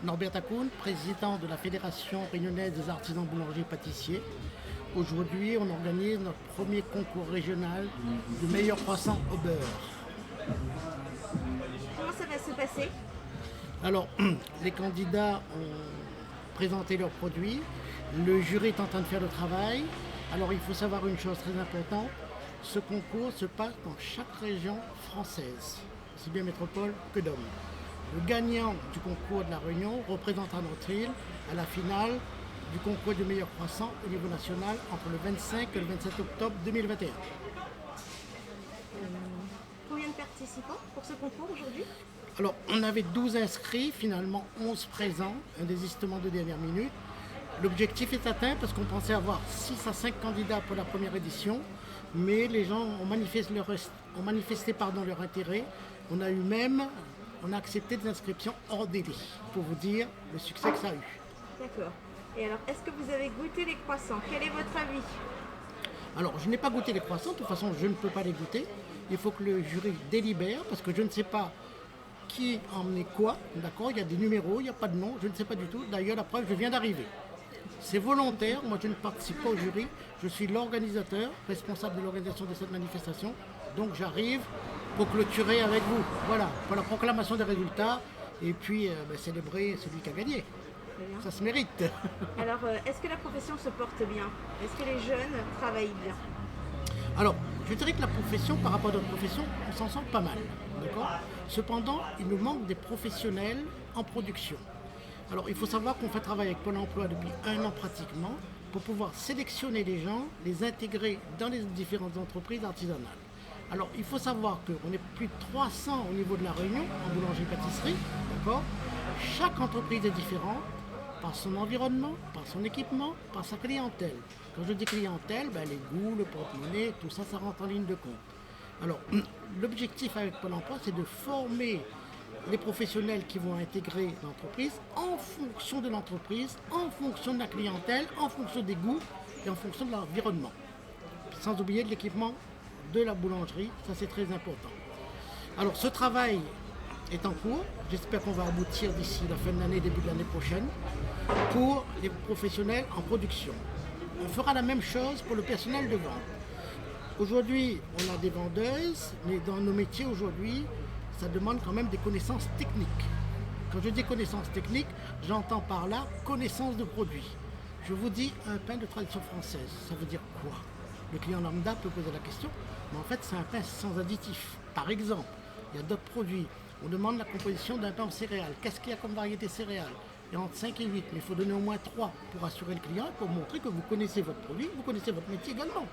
Norbert Takoun, président de la Fédération réunionnaise des artisans boulangers pâtissiers. Aujourd'hui, on organise notre premier concours régional du meilleur croissant au beurre. Comment ça va se passer? Alors, les candidats ont présenté leurs produits. Le jury est en train de faire le travail. Alors, il faut savoir une chose très importante. Ce concours se passe dans chaque région française, aussi bien métropole que Dôme. Le gagnant du concours de la Réunion représentera notre île à la finale du concours du meilleur croissant au niveau national entre le 25 et le 27 octobre 2021. Combien de participants pour ce concours aujourd'hui? Alors, on avait 12 inscrits, finalement 11 présents, un désistement de dernière minute. L'objectif est atteint parce qu'on pensait avoir 6 à 5 candidats pour la première édition, mais les gens ont manifesté leur intérêt. On a accepté des inscriptions hors délai, pour vous dire le succès que ça a eu. D'accord. Et alors, est-ce que vous avez goûté les croissants? Quel est votre avis? Alors, je n'ai pas goûté les croissants, de toute façon, je ne peux pas les goûter. Il faut que le jury délibère, parce que je ne sais pas qui a emmené quoi, d'accord? Il y a des numéros, il n'y a pas de nom, je ne sais pas du tout. D'ailleurs, la preuve, je viens d'arriver. C'est volontaire, moi je ne participe pas au jury, je suis l'organisateur, responsable de l'organisation de cette manifestation. Donc j'arrive pour clôturer avec vous, voilà, pour la proclamation des résultats et puis célébrer celui qui a gagné. Très bien. Ça se mérite. Alors, est-ce que la profession se porte bien? Est-ce que les jeunes travaillent bien? Alors, je dirais que la profession, par rapport à notre profession, on s'en sort pas mal, d'accord? Cependant, il nous manque des professionnels en production. Alors, il faut savoir qu'on fait travailler avec Pôle emploi depuis 1 an pratiquement pour pouvoir sélectionner les gens, les intégrer dans les différentes entreprises artisanales. Alors, il faut savoir qu'on est plus de 300 au niveau de la Réunion, en boulangerie-pâtisserie, d'accord? Chaque entreprise est différente par son environnement, par son équipement, par sa clientèle. Quand je dis clientèle, les goûts, le porte-monnaie, tout ça, ça rentre en ligne de compte. Alors, l'objectif avec Pôle emploi, c'est de former les professionnels qui vont intégrer l'entreprise en fonction de l'entreprise, en fonction de la clientèle, en fonction des goûts et en fonction de l'environnement. Sans oublier de l'équipement de la boulangerie, ça c'est très important. Alors ce travail est en cours, j'espère qu'on va aboutir d'ici la fin de l'année, début de l'année prochaine, pour les professionnels en production. On fera la même chose pour le personnel de vente. Aujourd'hui, on a des vendeuses, mais dans nos métiers aujourd'hui, ça demande quand même des connaissances techniques. Quand je dis connaissances techniques, j'entends par là connaissance de produits. Je vous dis un pain de tradition française, ça veut dire quoi? Le client lambda peut poser la question, mais en fait c'est un pain sans additifs. Par exemple, il y a d'autres produits, on demande la composition d'un pain en céréales. Qu'est-ce qu'il y a comme variété céréales? Il y a entre 5 et 8, mais il faut donner au moins 3 pour assurer le client et pour montrer que vous connaissez votre produit, vous connaissez votre métier également.